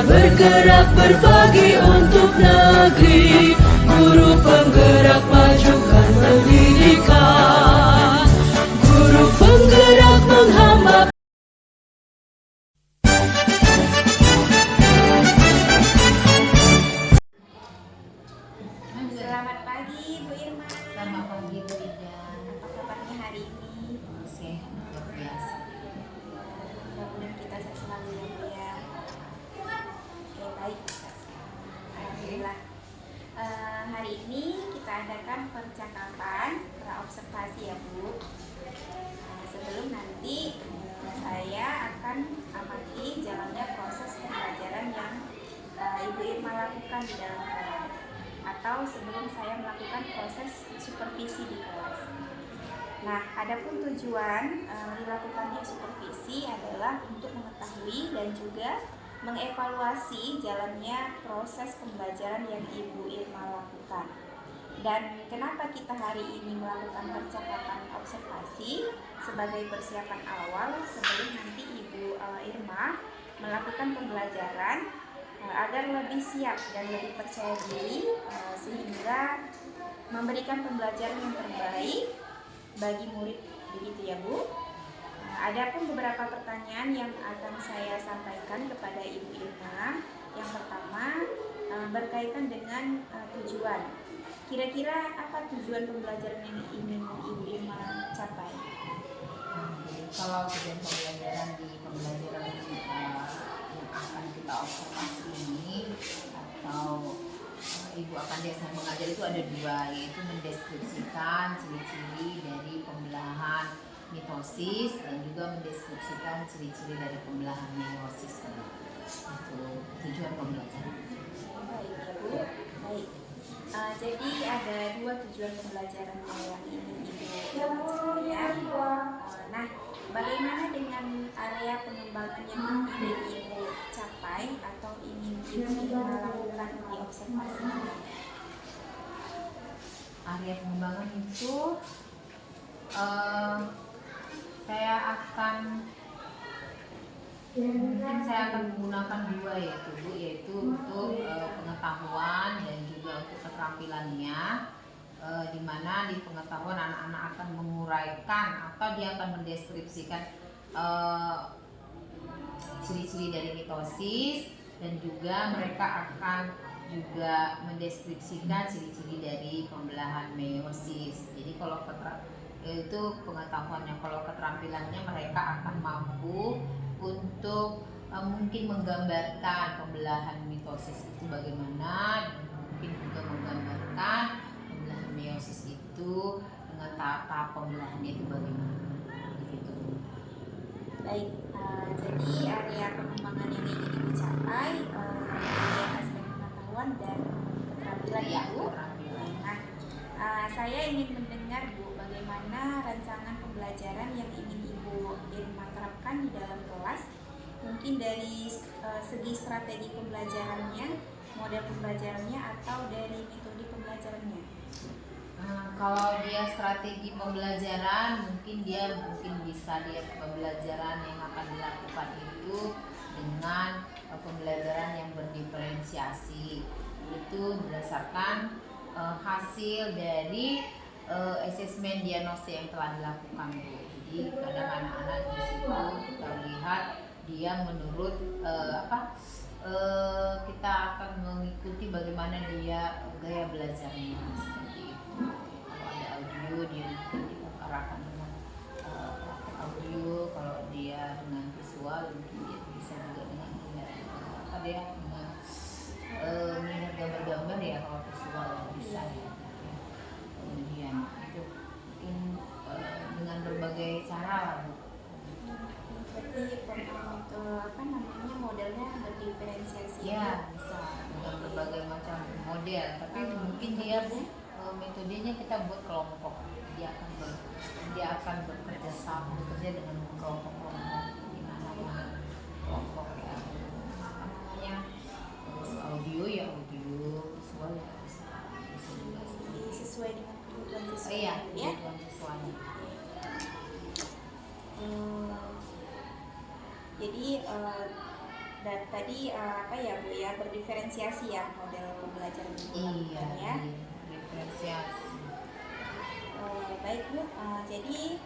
bergerak berbagi untuk negeri, guru penggerak majukan pendidikan, guru penggerak menghamba. Selamat pagi Bu Irma. Selamat pagi Bu Ida. Apa kabarnya hari ini? Sehat luar biasa. Mudah-mudahan kita sehat selalu ya Bu ya. Oke baik. Alhamdulillah. Hari ini kita adakan percakapan praobservasi ya Bu. Sebelum nanti saya akan amati jalannya proses pembelajaran yang Ibu Irma lakukan di dalam kelas, atau sebelum saya melakukan proses supervisi di kelas. Nah, adapun tujuan dilakukannya supervisi adalah untuk mengetahui dan juga mengevaluasi jalannya proses pembelajaran yang Ibu Irma lakukan. Dan kenapa kita hari ini melakukan percakapan observasi sebagai persiapan awal sebelum nanti Ibu Irma melakukan pembelajaran agar lebih siap dan lebih percaya diri sehingga memberikan pembelajaran yang terbaik bagi murid, begitu ya Bu. Adapun beberapa pertanyaan yang akan saya sampaikan kepada Ibu Irma. Yang pertama berkaitan dengan tujuan. Kira-kira apa tujuan pembelajaran yang ingin Ibu Irma capai? Jadi kalau tujuan pembelajaran di pembelajaran yang akan kita observasi ini atau Ibu akan biasa mengajar itu ada dua, yaitu mendeskripsikan ciri-ciri dari pembelahan mitosis dan juga mendeskripsikan ciri-ciri dari pembelahan meiosis. Itu tujuan pembelajaran. Baik ya Bu. Baik. Jadi ada dua tujuan pembelajaran yang ingin Ibu capai ya. Nah, bagaimana dengan area pengembangan yang ingin Ibu capai atau ingin Ibu lakukan di observasi ini? Area pengembangan itu saya akan menggunakan dua yaitu Bu, yaitu untuk pengetahuan dan juga untuk keterampilannya, di mana di pengetahuan anak-anak akan menguraikan atau dia akan mendeskripsikan ciri-ciri dari mitosis dan juga mereka akan juga mendeskripsikan ciri-ciri dari pembelahan meiosis. Jadi kalau itu pengetahuannya, kalau keterampilannya mereka akan mampu untuk mungkin menggambarkan pembelahan mitosis itu bagaimana, mungkin juga menggambarkan pembelahan meiosis itu dengan tahap pembelahannya itu bagaimana. Begitu. Baik, jadi area pengembangan yang ingin dicapai bagian aspek pengetahuan dan keterampilan Ya, Bu. keterampilan. Nah, saya ingin mendengar Bu, bagaimana rancangan pembelajaran yang ingin Ibu Irma terapkan di dalam kelas, mungkin dari segi strategi pembelajarannya, model pembelajarannya, atau dari metode pembelajarannya. Kalau dia strategi pembelajaran, mungkin bisa lihat pembelajaran yang akan dilakukan itu dengan pembelajaran yang berdiferensiasi. Itu berdasarkan hasil dari asesmen diagnosis yang telah dilakukan Bu. Jadi kadang anak-anak di situ kita lihat dia menurut kita akan mengikuti bagaimana dia gaya belajarnya seperti itu. Kalau ada audio dia mungkin kita arahkan dengan audio, kalau dia dengan visual mungkin dia bisa juga dengan melihat gambar-gambar ya, kalau visual bisa ya. Kemudian itu mungkin dengan berbagai cara lah Bu. Berarti modelnya berdiferensiasi. Ya, bisa dengan berbagai macam model, tapi mungkin dia metodenya kita buat kelompok. Dia akan bekerja sama, bekerja dengan kelompok-kelompok, di mana kelompok ya namanya, terus audio ya audio, visual ya bisa juga Sesuai dengan kebutuhan siswa. iya, Ya. kebutuhan siswanya. Jadi dan tadi apa ya Bu ya, berdiferensiasi ya model pembelajaran Ibu Iya, lakukan ya. diferensiasi. Baik Bu, jadi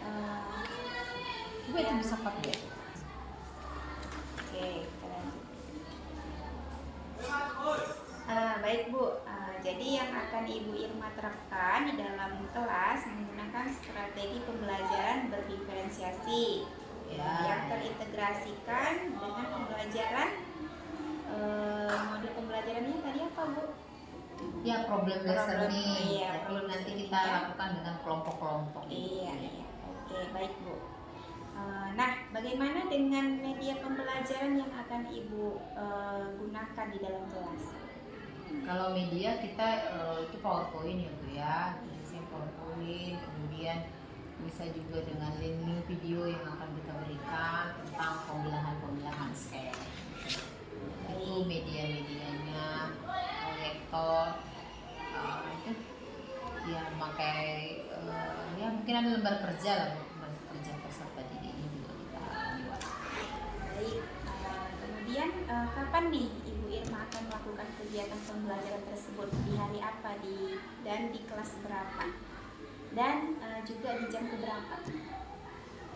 Coba itu bisa pakai. oke, kita lanjut. Baik Bu, jadi yang akan Ibu Irma terapkan di dalam kelas menggunakan strategi pembelajaran berdiferensiasi yang terintegrasikan dengan pembelajaran model pembelajarannya tadi apa Bu? Ya, problem listening. Iya, Jadi problem nanti listening, kita ya. lakukan dengan kelompok-kelompok. Iya. Oke, baik Bu. Nah, bagaimana dengan media pembelajaran yang akan Ibu gunakan di dalam kelas? Kalau media kita itu PowerPoint ya Bu ya, biasanya PowerPoint, kemudian bisa juga dengan link video yang akan kita berikan tentang pembelahan sel. Itu media-medianya, proyektor, itu ya pakai ya mungkin ada lembar kerja lah, lembar kerja peserta didik ini juga kita buat. Baik, kemudian kapan nih Ibu Irma akan melakukan kegiatan pembelajaran tersebut, di hari apa dan di kelas berapa, dan juga di jam keberapa?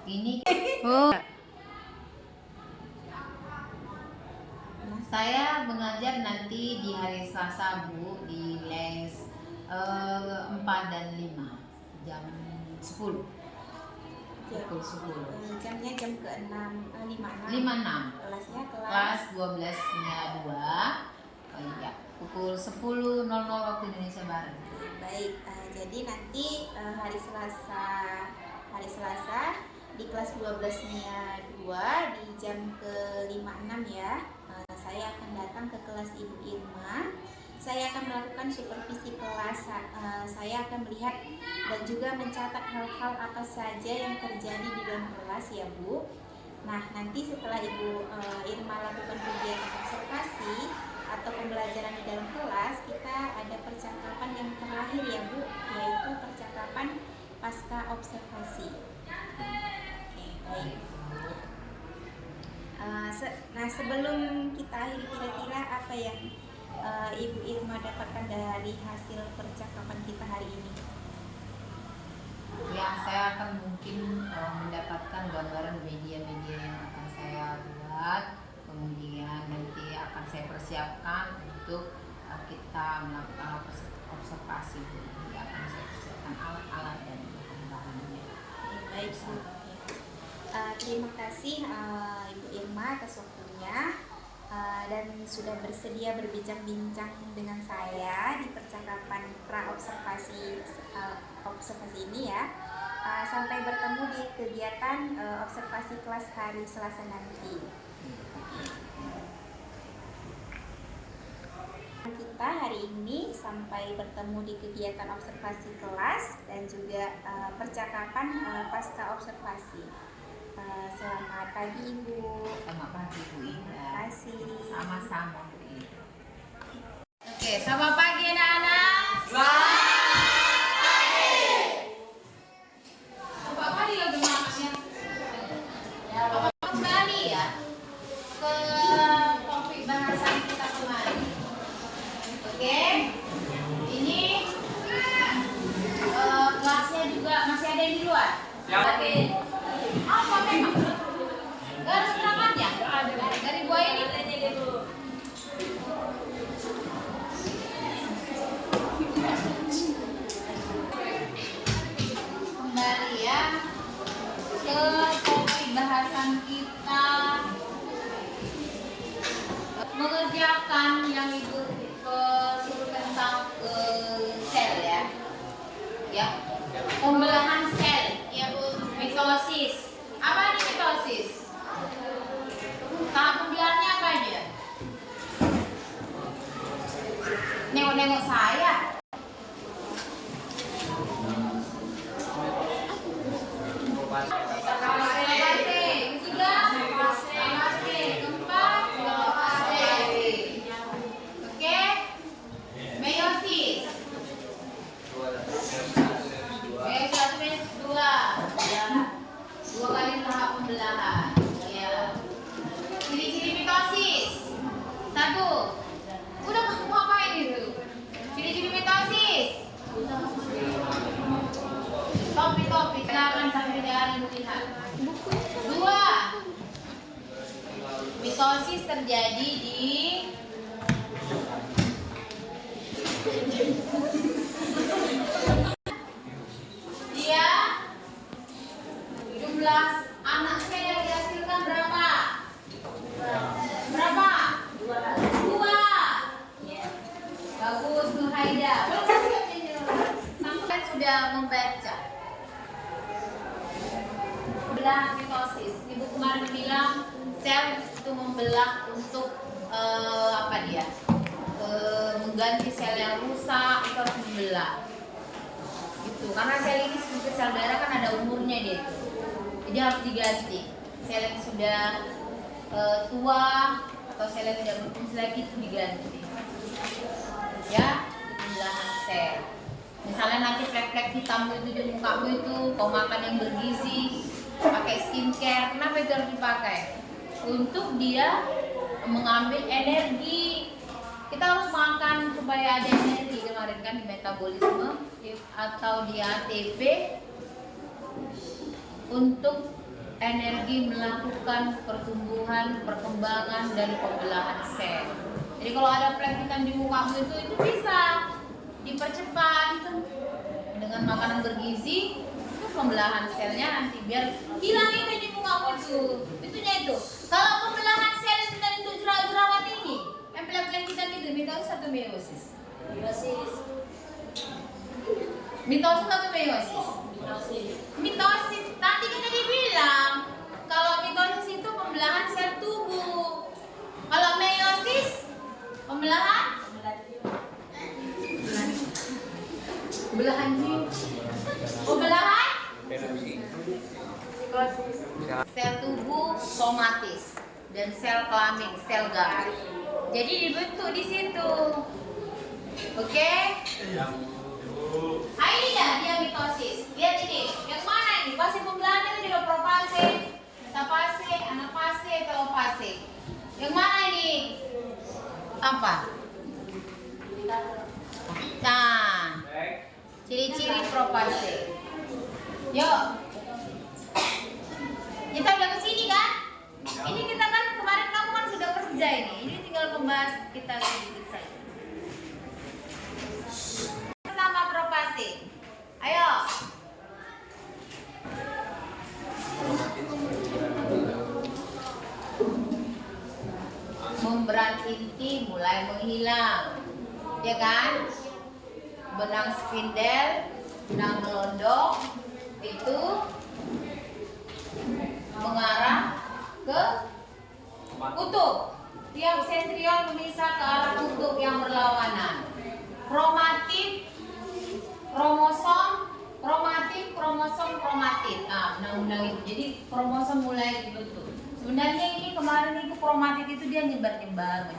Ini saya mengajar nanti di hari Selasa Bu, di les 4 dan 5 jam 10 pukul 10. Jamnya jam ke-6, 5-6. 5-6 Kelasnya kelas 12-nya 2 ya, pukul 10.00 waktu Indonesia Barat. Baik, jadi nanti hari Selasa di kelas 12-nya 2 di jam ke-5-6 ya. Saya akan datang ke kelas Ibu Irma. Saya akan melakukan supervisi kelas. Saya akan melihat dan juga mencatat hal-hal apa saja yang terjadi di dalam kelas ya Bu. Nah, nanti setelah Ibu Irma lakukan kegiatan observasi atau pembelajaran di dalam kelas, kita ada percakapan yang terakhir ya Bu, yaitu percakapan pasca observasi. Oke, baik. Nah, sebelum kita akhiri, kira-kira apa yang Ibu Irma dapatkan dari hasil percakapan kita hari ini? Ya, saya akan mungkin mendapatkan gambaran media-media yang akan saya buat, kemudian nanti akan saya persiapkan untuk kita melakukan observasi. Jadi akan saya persiapkan alat-alat dan bahan-bahannya. Baik Bu. Terima kasih Ibu Irma atas waktunya dan sudah bersedia berbincang-bincang dengan saya di percakapan pra-observasi ini ya. Sampai bertemu di kegiatan observasi kelas hari Selasa nanti. Kita hari ini sampai bertemu di kegiatan observasi kelas dan juga percakapan pasca observasi. Selamat pagi Ibu. Selamat pagi Bu Ida. Terima kasih. Sama-sama Bu Ida. Oke, selamat pagi anak-anak. Kembali ya ke topik bahasan kita kemarin. Oke, ini kelasnya juga masih ada di luar. Oke. Apa memang? Garis berangkatnya? Dari buaya ini? Kembali ya ke topik bahasan kita, mengerjakan yang Ibu suruh tentang sel ya. Ya, pembelahan sel ya Bu, mitosis. Apa ini mitosis? Tahap pembelahannya apa aja? Nengok-nengok saya. Oke, meiosis. Meiosis 2 kali tahap pembelahan. Ya. Ciri-ciri mitosis. Satu. Udah kamu ngapain itu? Ciri-ciri mitosis. Topi. Silakan sambil lihat. 2. Mitosis terjadi di dia jumlah anak sel yang dihasilkan berapa? Berapa? 2. Bagus, Nur Haida. Sampai sudah membaca belah mitosis. Ibu kemarin bilang sel itu membelah untuk apa dia? Mengganti sel yang rusak itu harus membelah. Itu karena sel ini seperti sel darah kan ada umurnya dia itu. Jadi harus diganti. Sel yang sudah tua atau sel yang tidak berfungsi lagi itu diganti. Ya, pembelahan sel. Misalnya nanti flek-flek hitam itu di mukamu itu, kau makan yang bergizi, pakai skincare, kenapa itu harus dipakai? Untuk dia mengambil energi. Kita harus makan supaya ada energi kemarin kan di metabolisme atau di ATP untuk energi melakukan pertumbuhan, perkembangan dan pembelahan sel. Jadi kalau ada flek hitam di mukamu itu bisa dipercepat dengan makanan bergizi, itu pembelahan selnya nanti biar hilang itu di mukamu itunya itu. Kalau pembelahan sel itu tadi untuk jerawat ini, yang flek-flek hitam itu mitosis atau meiosis? Mitosis atau meiosis? Mitosis. Tadi kan tadi bilang kalau mitosis itu pembelahan sel tubuh. Kalau meiosis pembelahan sel tubuh somatis dan sel kelamin, sel garis. Jadi dibentuk di situ. Oke? Ini dia mitosis. Lihat ini, yang mana ini? Pasti pembelahan itu juga propase, metapase, anapase, telopase. Yang mana ini? Apa? Nah, ciri-ciri propase. Yuk, kita udah kesini kan? Ini kita kan kemarin kamu kan sudah kerja ini tinggal membahas kita sedikit saja. Pertama propase. Ayo. Membran inti mulai menghilang, ya kan? Benang spindel, benang gelondong itu mengarah ke kutub. Tiap sentriol memisah ke arah kutub yang berlawanan. Kromatin, kromosom, kromatin. Nah, undang-undang itu. Jadi kromosom mulai dibentuk. Sebenarnya ini kemarin itu kromatin itu dia menyebar di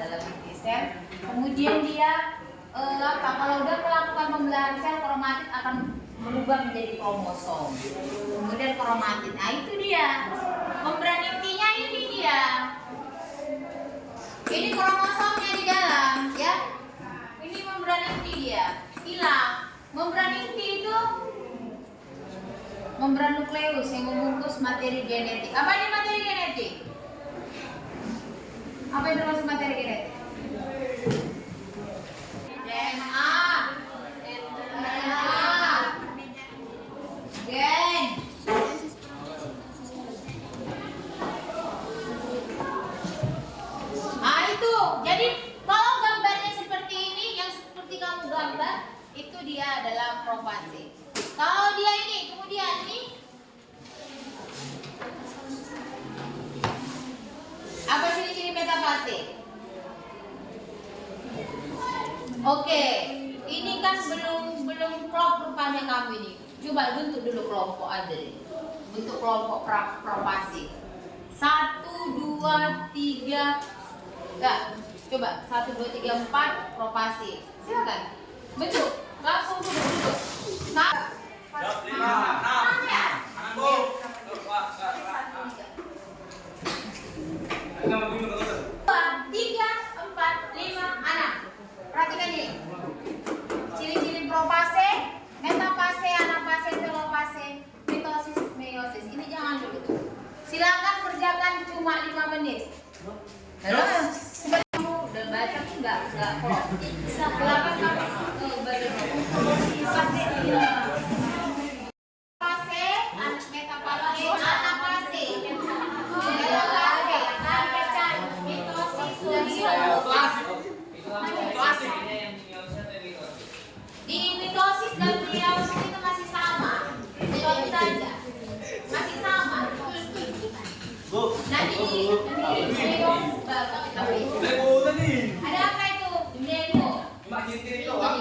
dalam inti sel. Kemudian dia kalau udah melakukan pembelahan sel, kromatin akan berubah menjadi kromosom. Kemudian kromatin. Nah, itu dia. Membran intinya ini dia. Ini kromosomnya di dalam, ya. Ini membran inti dia. Hilang. Membran inti itu membran nukleus yang membungkus materi genetik. Apa ini materi genetik? Apa yang termasuk materi genetik? DNA, gen. Ah, itu. Jadi kalau gambarnya seperti ini, yang seperti kamu gambar, itu dia adalah propase. Kalau dia ini, kemudian ini apa ciri-ciri metafase? Oke, ini kan belum klop rupanya kamu ini. Coba bentuk dulu kelompok aja deh. Bentuk kelompok propase. 1, 2, 3. Enggak, coba 1, 2, 3, 4 propase. Silakan. Bentuk. Langsung duduk. Nah. 5, 6, 7, 8, 9, 10. 2, 3, Halo, kamu udah baca tuh nggak kok? Silakan kamu baca. Di mitosis dan meiosis itu masih sama, jawab saja, masih sama. Nanti di meiosis ada apa itu? Demo. Ya, ciri-ciri doang.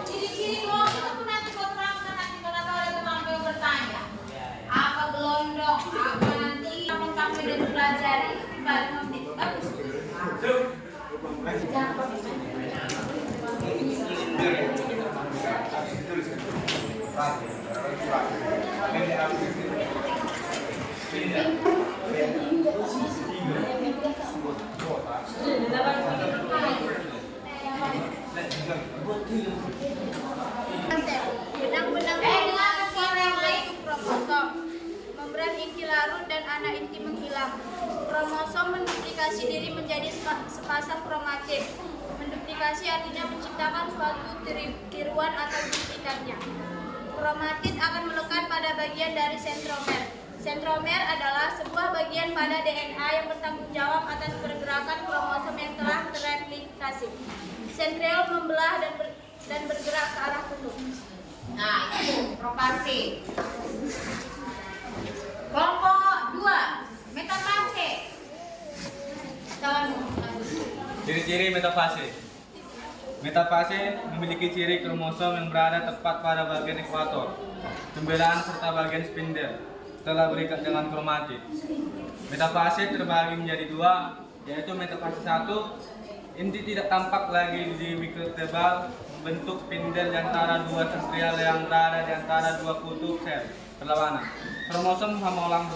Ciri-ciri doang itu pun nanti kau terangkan nanti kalau tahu ada teman yang bertanya. Apa gelondong? Apa nanti kamu dan pelajari? Baru nanti bagus. Benang-benang suara yang lain kromosom. Membran inti larut dan anak inti menghilang. Kromosom menduplikasi diri menjadi sepasang kromatid. Menduplikasi artinya menciptakan suatu tiruan atau duplikannya. Kromatid akan melekat pada bagian dari sentromer. Sentromer adalah sebuah bagian pada DNA yang bertanggung jawab atas pergerakan kromosom yang telah tereplikasi. Sentriol membelah dan bergerak ke arah kutub. Nah, itu propase. Kelompok 2, metafase. Ciri-ciri metafase. Metafase memiliki ciri kromosom yang berada tepat pada bagian ekuator, pembelaan serta bagian spindel setelah berikat dengan kromatid. Metafase terbagi menjadi dua, yaitu metafase 1, inti tidak tampak lagi di mikrotubul, bentuk spindel di antara dua sentriol yang berada di antara dua kutub sel berlawanan. Kromosom hamolang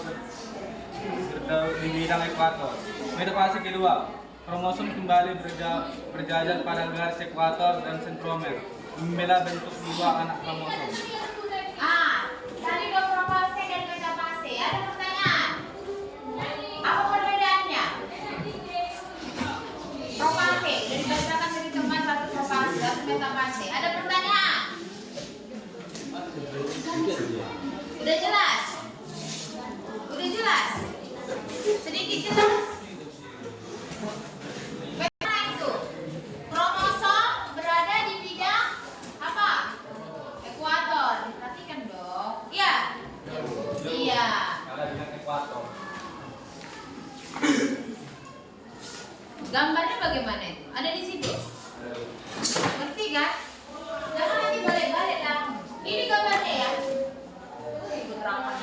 di bidang ekuator. Metafase kedua, kromosom kembali berjajar pada garis ekuator dan sentromer, membelah bentuk dua anak kromosom. Tadi dua propase dan metafase. Ada pertanyaan? Apa perbedaannya? Propase dan dibacakan dari teman satu propase dan metafase. Ada pertanyaan? Udah jelas? Udah jelas? Sedikit jelas? Gambarnya bagaimana itu? Ada di situ? Ngerti kan? Jangan nanti balik-balik lah. Ini gambarnya ya. Ibu terangkan.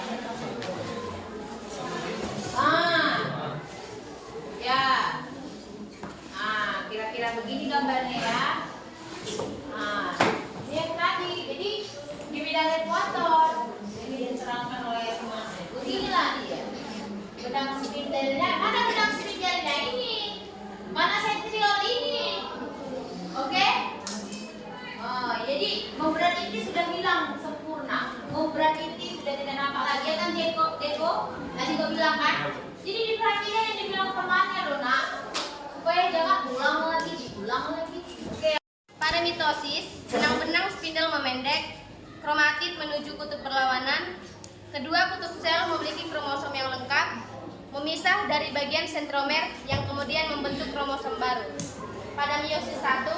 Ya. Kira-kira begini gambarnya ya. Ini yang tadi. Jadi di bidang ekuator. Ini diterangkan oleh temannya. Beginilah dia. Benang spindelnya. Mana benang spindelnya ini? Mana sentriol ini? Oke? Jadi membran inti sudah hilang sempurna. Membran inti sudah tidak nampak lagi. Ya kan Deko? Tadi kau bilang kan? Jadi diperhatikan yang dibilang temannya loh nak. Supaya jangan ulang lagi, diulang lagi. Oke. Pada mitosis, benang-benang spindel memendek, kromatid menuju kutub berlawanan. Kedua kutub sel memiliki kromosom yang lengkap, memisah dari bagian sentromer yang kemudian membentuk kromosom baru. Pada meiosis 1,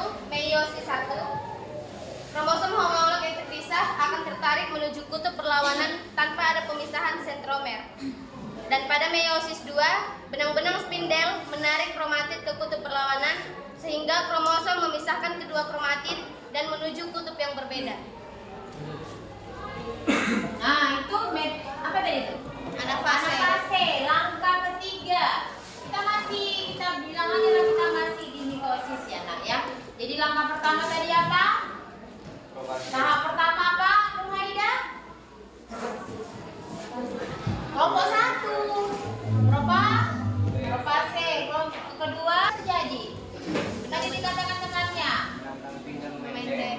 kromosom homolog yang terpisah akan tertarik menuju kutub berlawanan tanpa ada pemisahan sentromer. Dan pada meiosis 2, benang-benang spindel menarik kromatid ke kutub berlawanan sehingga kromosom memisahkan kedua kromatid dan menuju kutub yang berbeda. Nah, itu apa tadi itu? Anafase, langkah ketiga. Kita bilang aja lah kita masih di mitosis ya nak ya. Jadi langkah pertama tadi apa? Tahap pertama apa, Rumaida? Kelompok 1. Propase. Kelompok kedua terjadi. Tadi dikatakan temannya.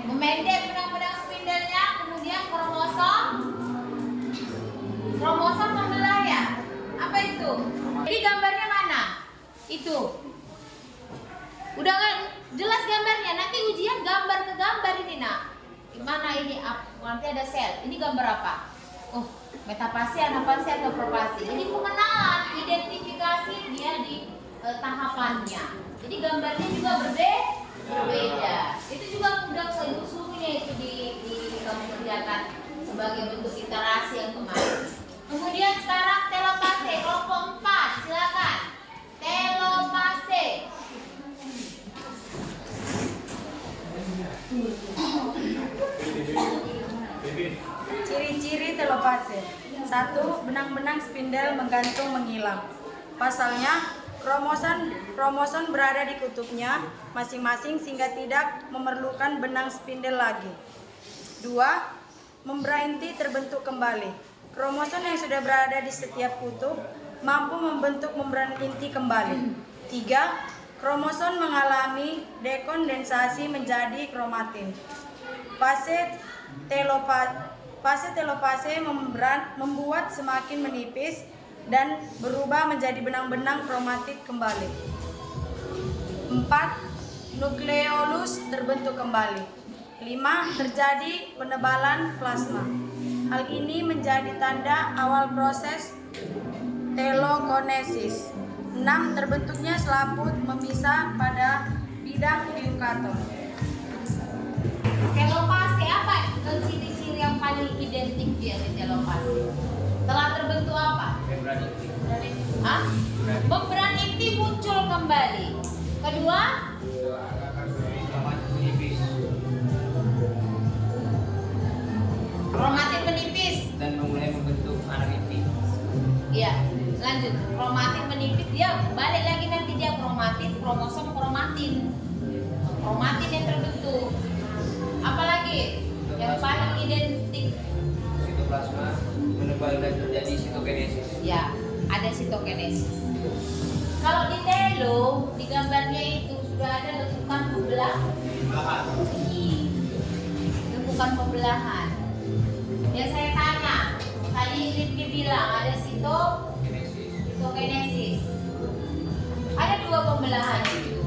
Memendek benang-benang spindelnya, kemudian kromosom membelah ya. Apa itu? Jadi gambarnya mana? gambar apa? Oh, metafase, anafase atau profase. Jadi pengenalan, identifikasi dia di tahapannya. Jadi gambarnya juga berbeda. Itu juga udah sungguhnya itu kamu kerjakan sebagai bentuk literasi yang kemarin. Kemudian sekarang telopase kelompok 4, silakan. Telopase. Ciri-ciri telopase. 1. Benang-benang spindel menggantung menghilang. Pasalnya, kromosom berada di kutubnya masing-masing sehingga tidak memerlukan benang spindel lagi. 2. Membran inti terbentuk kembali. Kromosom yang sudah berada di setiap kutub mampu membentuk membran inti kembali. 3. Kromosom mengalami dekondensasi menjadi kromatin. Fase telopase membuat semakin menipis dan berubah menjadi benang-benang kromatid kembali. 4. Nukleolus terbentuk kembali. 5. Terjadi penebalan plasma. Hal ini menjadi tanda awal proses telokonesis. 6. Terbentuknya selaput memisah pada bidang eukaryon. Telopase apa ciri-ciri yang paling identik dia di telopase? Telah terbentuk apa? Hah? Membran inti muncul kembali. Kedua, kromatin menipis dan memulai membentuk anak inti. Iya, lanjut. Kromatin menipis, dia balik lagi nanti dia kromatin, kromosom kromatin. Kromatin yang terbentuk. Apalagi yang paling identik? Sitoplasma menebal dan terjadi sitokinesis. Ya, ada sitokinesis. Kalau di telo, di gambarnya itu sudah ada letupan pembelahan. Letupan pembelahan. Yang saya tanya, tadi Rifki bilang ada sitokinesis. Ada 2 pembelahan itu.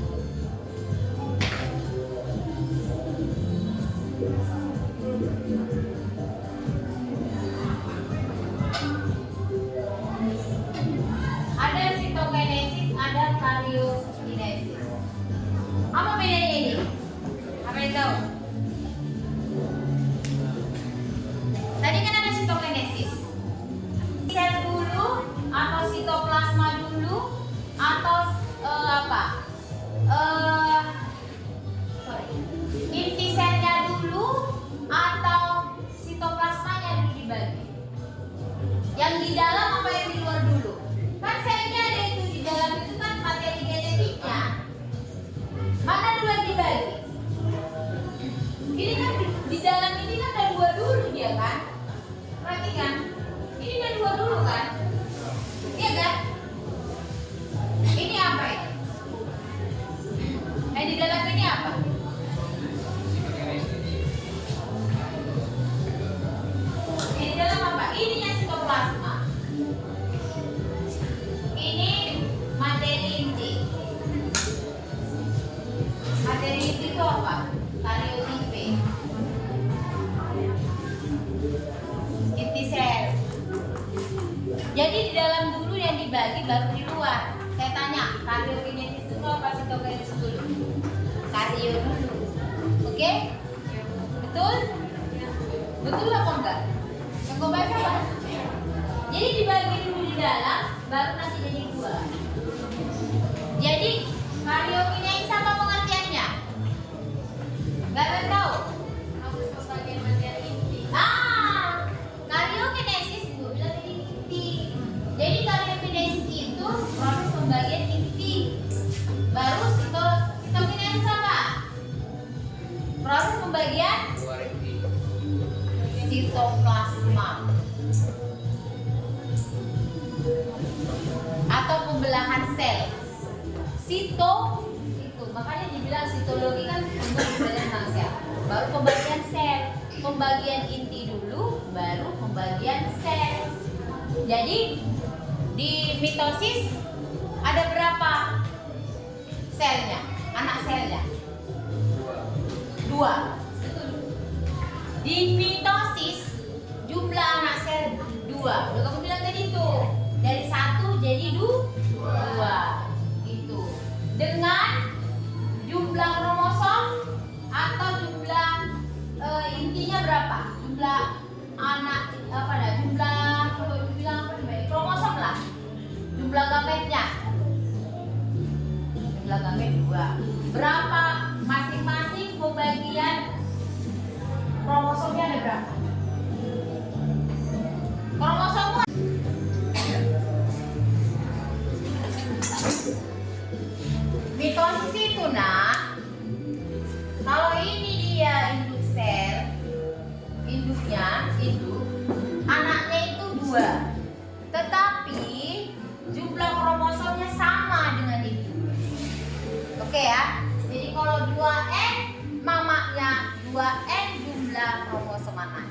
Ada sitokinesis, ada karyokinesis. Apa bedanya ini? Apa yang tahu? Tadi kan ada sitokinesis. Sel dulu atau sitoplasma dulu atau inti selnya dulu atau sitoplasmanya dulu dibagi. Yang di dalam apa yang di luar dulu? Kan selnya ada itu di dalam itu kan materi genetiknya. Mana dulu yang dibagi? Ini kan di dalam ini kan ada 2 dulu dia kan? Perhatikan, ini ada 2 dulu kan? Iya kan? Ini apa ini? Di dalam ini apa? Ini dalam apa? Ini yang sitoplasma. Ini materi inti. Materi inti itu apa? Karyotipe. Inti sel. Jadi di dalam dulu yang dibagi baru di luar. Saya tanya, karyokinesis itu apa, sitokinesis dulu? Karyo dulu. Oke? Betul? Betul apa enggak? Yang kau baca apa? Jadi dibagi dulu di dalam, baru nanti jadi 2. Jadi karyokinesis apa pengertiannya? Gak ada yang tahu? Harus pembagian materi inti. Karyokinesis itu bilang tadi inti. Jadi karyokinesis itu proses pembagian inti. Baru sitokinesis apa? Proses pembagian Luar inti. sitoplasma atau pembelahan sel. Itu makanya dibilang sitologi kan untuk pembelahan tentang sel. Baru pembagian sel, pembagian inti dulu, baru pembagian sel. Jadi di mitosis ada berapa selnya? Anak selnya? 2. Di mitosis juga 2. Udah kamu bilang tadi tuh. Dari 1 jadi 2. Gitu. Dengan jumlah kromosom atau jumlah intinya berapa? Jumlah anak apa dah? Jumlah bilang apa namanya? Kromosom lah. Jumlah gametnya. Jumlah gamet 2. Berapa masing-masing pembagian kromosomnya ada berapa? Kromosomnya mitosis itu nak, kalau ini dia induk sel, induk, anaknya itu 2, tetapi jumlah kromosomnya sama dengan itu. Oke ya, jadi kalau 2N mamanya 2N jumlah kromosom anak,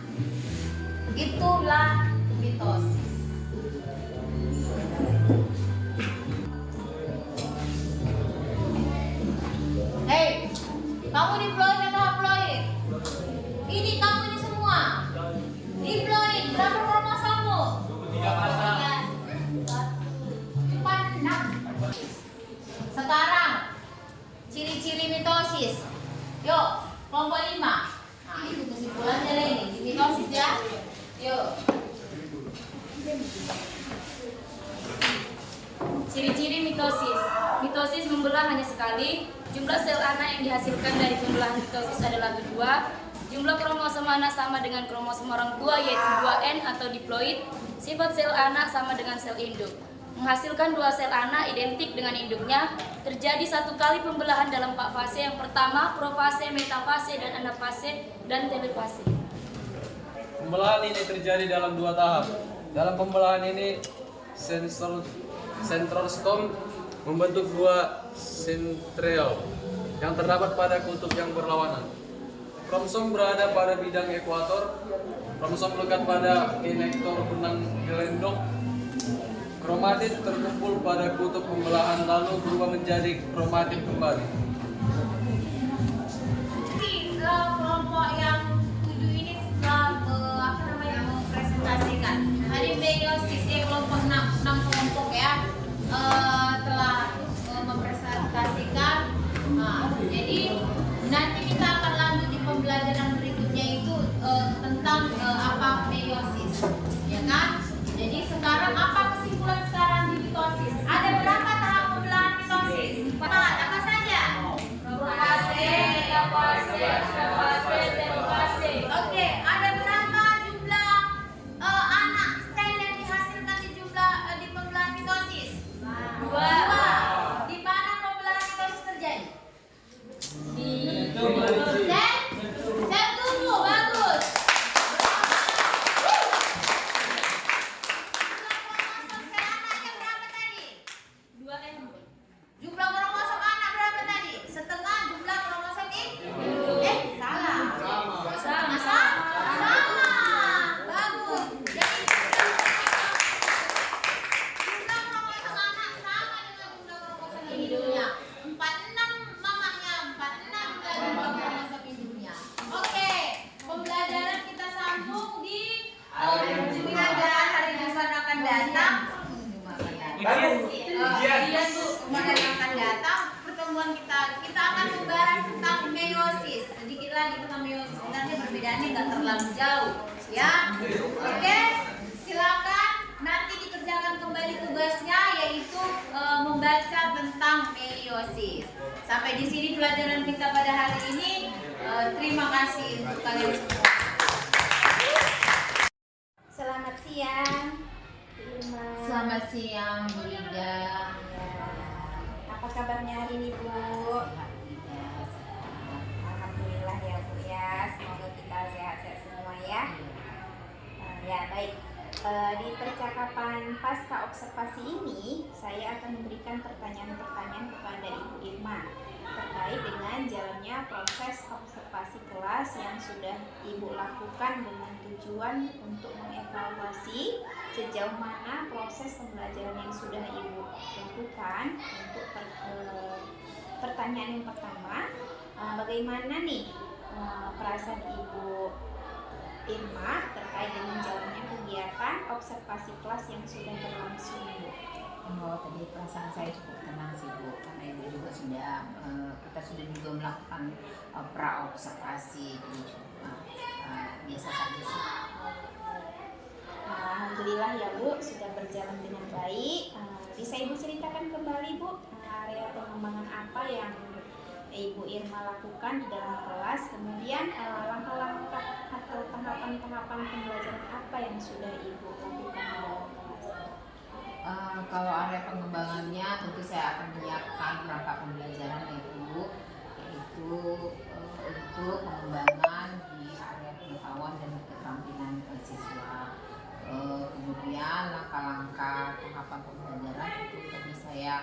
itulah mitosis. Hei, kamu diploid atau haploid? Ini kamu ini semua diploid. Berapa kromosommu? 3, 4, 6. Sekarang ciri-ciri mitosis. Yuk, kelompok 5. Nah, itu kesimpulannya lah ini, di mitosis ya. Yuk. Ciri-ciri mitosis. Mitosis membelah hanya sekali. Jumlah sel anak yang dihasilkan dari pembelahan mitosis adalah 2. Jumlah kromosom anak sama dengan kromosom orang tua yaitu 2N atau diploid. Sifat sel anak sama dengan sel induk. Menghasilkan 2 sel anak identik dengan induknya. Terjadi 1 kali pembelahan dalam 4 fase. Yang pertama profase, metafase, dan anafase, dan telefase. Pembelahan ini terjadi dalam 2 tahap. Dalam pembelahan ini centrostom membentuk 2 sentriol yang terdapat pada kutub yang berlawanan. Kromosom berada pada bidang ekuator, kromosom lekat pada kinektor benang gelendok. Kromatid terkumpul pada kutub pembelahan lalu berubah menjadi kromatid kembali. Kelompok yang 7 ini setelah mempresentasikan. Tadi meiosis kelompok 6 kelompok ya. Telah mempresentasikan. Nah, jadi nanti kita akan lanjut di pembelajaran berikutnya itu tentang apa meiosis, ya kan? Jadi sekarang apa kesimpulan sekarang di mitosis? Ada berapa tahap pembelahan mitosis? Apa saja? Profase, metafase, anafase, telefase. Oke, ada berapa jumlah anak sel yang dihasilkan di pembelahan mitosis? 2. Di mana pembelahan mitosis terjadi? Di Sel tubuh, bagus. Jumlah kromosom sel anaknya berapa tadi? 2N. Jumlah kromosom anak berapa tadi? Setengah jumlah kromosom salah. Sama. Bagus. Jadi jumlah kromosom anak sama dengan jumlah kromosom induknya. 46 mamanya, 46 dan jumlah kromosom induknya. Oke, pembelajaran kita sambung di pembelajaran hari Jumat akan datang. Kemarin akan datang pertemuan kita akan membahas tentang meiosis, sedikit lagi tentang meiosis. Sebenarnya perbedaannya nggak terlalu jauh, ya. Oke, silakan nanti dikerjakan kembali tugasnya yaitu membaca tentang meiosis. Sampai di sini pelajaran kita pada hari ini. Terima kasih untuk kalian semua. Selamat siang. Selamat siang, Bu Lida. Apa kabarnya hari ini, Bu? Alhamdulillah ya, Bu ya. Semoga kita sehat-sehat semua ya. Ya, baik. Di percakapan pasca observasi ini, saya akan memberikan pertanyaan-pertanyaan kepada Ibu Irma terkait dengan jalannya proses observasi kelas yang sudah Ibu lakukan dengan tujuan untuk mengevaluasi sejauh mana proses pembelajaran yang sudah Ibu lakukan. Untuk pertanyaan yang pertama, bagaimana nih perasaan Ibu Irma terkait dengan jalannya kegiatan observasi observasi kelas yang sudah berlangsung, Bu? Oh, tadi perasaan saya cukup tenang sih Bu, karena Ibu juga sudah kita sudah juga melakukan pra observasi, jadi biasa saja sih. Alhamdulillah ya Bu, sudah berjalan dengan baik. Bisa Ibu ceritakan kembali Bu, area pengembangan apa yang Ibu Irma lakukan di dalam kelas, kemudian langkah-langkah atau tahapan-tahapan pembelajaran apa yang sudah Ibu lakukan di dalam kelas? Kalau area pengembangannya tentu saya akan menyiapkan perangkat pembelajaran ya Bu, yaitu untuk pengembangan di area pengetahuan dan keterampilan siswa. Kemudian langkah-langkah tahapan pembelajaran itu tadi saya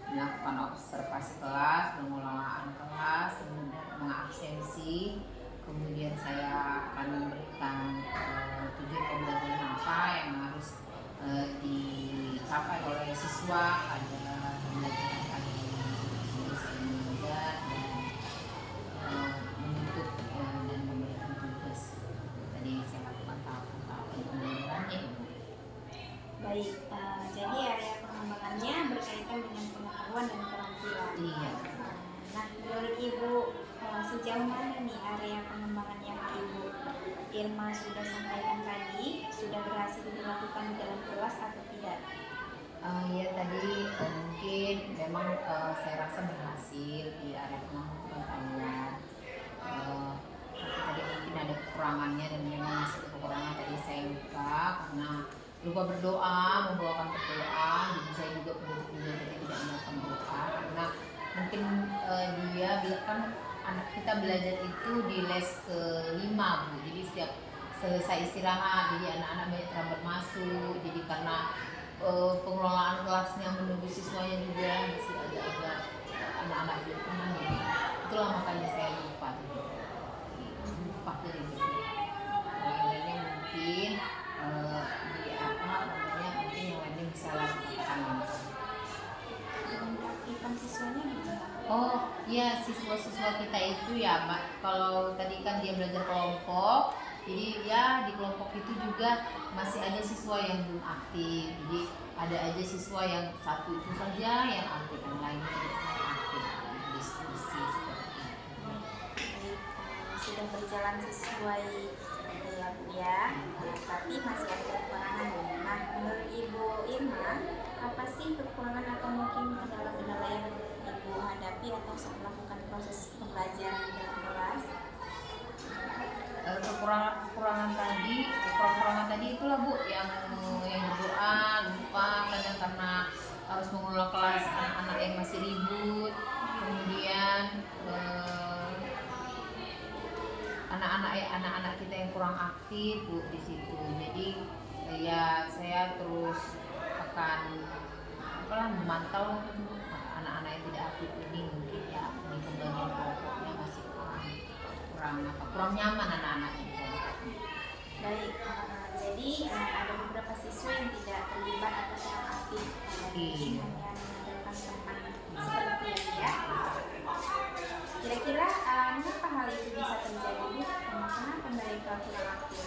melakukan observasi kelas, pengelolaan kelas, kemudian mengabsensi, kemudian saya akan memberikan tujuan pembelajaran apa yang harus dicapai oleh siswa pada pembelajaran kali ini. Jadi saya mengajar dan menuntut dan memberikan tugas. Tadi saya lakukan tahapan pembelajarannya. Baik, jadi area pengembangannya berkaitan dengan pengetahuan dan keterampilan. Iya. Nah, menurut Ibu sejauh mana nih area pengembangan yang Ibu Irma sudah sampaikan tadi sudah berhasil dilakukan di dalam kelas atau tidak? Ya tadi mungkin memang saya rasa berhasil di area pengetahuan. Tapi tadi mungkin ada kekurangannya dan memang masih kekurangan tadi saya lupa karena lupa berdoa, membawakan berdoa. Jadi saya juga tidak melakukan doa karena mungkin dia kan anak kita belajar itu di les ke-5 Bu. Jadi setiap selesai istirahat, jadi anak-anak banyak terlambat masuk. Jadi karena pengelolaan kelasnya menunggu siswanya juga masih agak-agak anak-anak belum tenang. Jadi itulah makanya saya lupa dari itu. Lainnya mungkin mungkin yang lainnya bisa lakukan. Keaktifan siswanya gimana? Oh ya, siswa-siswa kita itu ya Mbak, kalau tadi kan dia belajar kelompok, jadi ya di kelompok itu juga masih ada siswa yang belum aktif. Jadi ada aja siswa yang satu itu saja yang aktif, yang lainnya tidak aktif diskusi seperti itu. Baik, sudah berjalan sesuai ya Bu ya, tapi masih ada kekurangan. Nah, menurut Ibu Irma, apa sih kekurangan atau mungkin kendala-kendala yang Ibu hadapi atau saat melakukan proses pembelajaran di dalam kelas? Kekurangan tadi itulah Bu, yang berdoa lupa kadang karena harus mengelola kelas anak-anak yang masih ribut, kemudian anak-anak kita yang kurang aktif Bu di situ. Jadi ya saya terus akan memantau anak-anak yang tidak aktif ini, mungkin ya di pembagian kelompoknya masih kurang nyaman anak-anaknya. Baik, jadi ada beberapa siswa yang tidak terlibat atau kurang aktif, hanya mengandalkan teman seperti itu ya. Kira-kira mengapa hal itu bisa terjadi Bu? Kenapa mereka kurang aktif?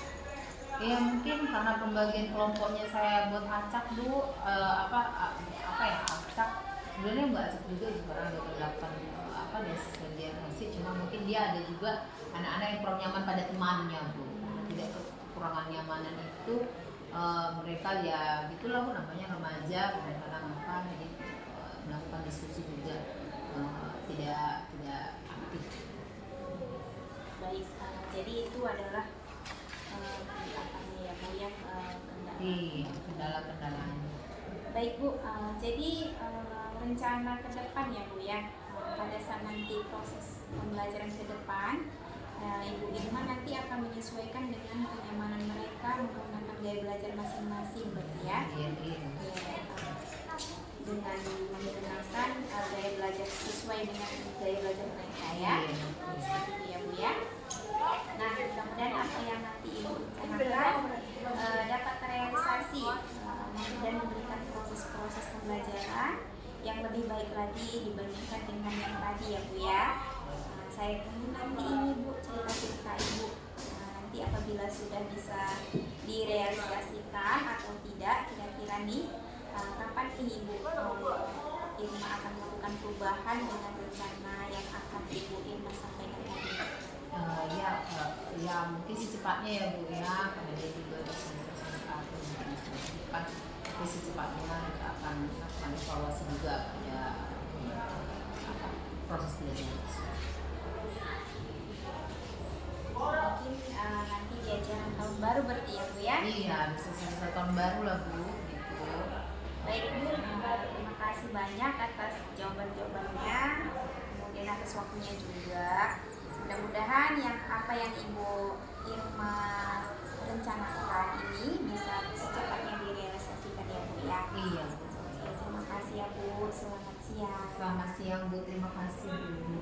Ya mungkin karena pembagian kelompoknya saya buat acak Bu, acak. Sebenarnya Mbak Acak juga sekarang ada terdapat dia asisten diagnosis, cuma mungkin dia ada juga anak-anak yang kurang nyaman pada temannya Bu. Tidak kekurangan nyamanan itu mereka ya gitulah Bu, namanya remaja, kadang-kadang jadi melakukan diskusi juga tidak aktif. Baik, jadi itu adalah kendala-kendalanya. Baik Bu, jadi rencana ke depan ya Bu ya, pada saat nanti proses pembelajaran ke depan, Ibu Irma nanti akan menyesuaikan dengan kenyamanan mereka menggunakan gaya belajar masing-masing berarti ya. Dengan menggunakan gaya belajar sesuai dengan gaya belajar mereka ya. Ya Bu ya. Nah, mudah-mudahan apa yang nanti Ibu rencanakan dapat terrealisasi dan memberikan proses pembelajaran yang lebih baik lagi dibandingkan dengan yang tadi ya Bu ya. Saya tunggu nanti ini Bu cerita-cerita Ibu nanti apabila sudah bisa direalisasikan atau tidak. berarti Ibu Irma akan melakukan perubahan dengan rencana yang akan Ibu Irma sampaikan tadi. Ya mungkin secepatnya ya Bu ya, karena dia juga dosen satu kan, tapi secepatnya kita akan melakukan evaluasi juga pada proses belajar tersebut. Mungkin nanti di ajaran tahun baru berarti ya Bu ya? Iya, bisa selesai tahun baru lah Bu gitu. Baik Bu, terima kasih banyak atas jawaban-jawabannya, kemudian atas waktunya juga. Mudah-mudahan apa yang Ibu Irma rencanakan ini bisa secepatnya direalisasikan ya Bu ya. Iya. Oke, terima kasih ya Bu, selamat siang. Selamat siang Bu, terima kasih Bu.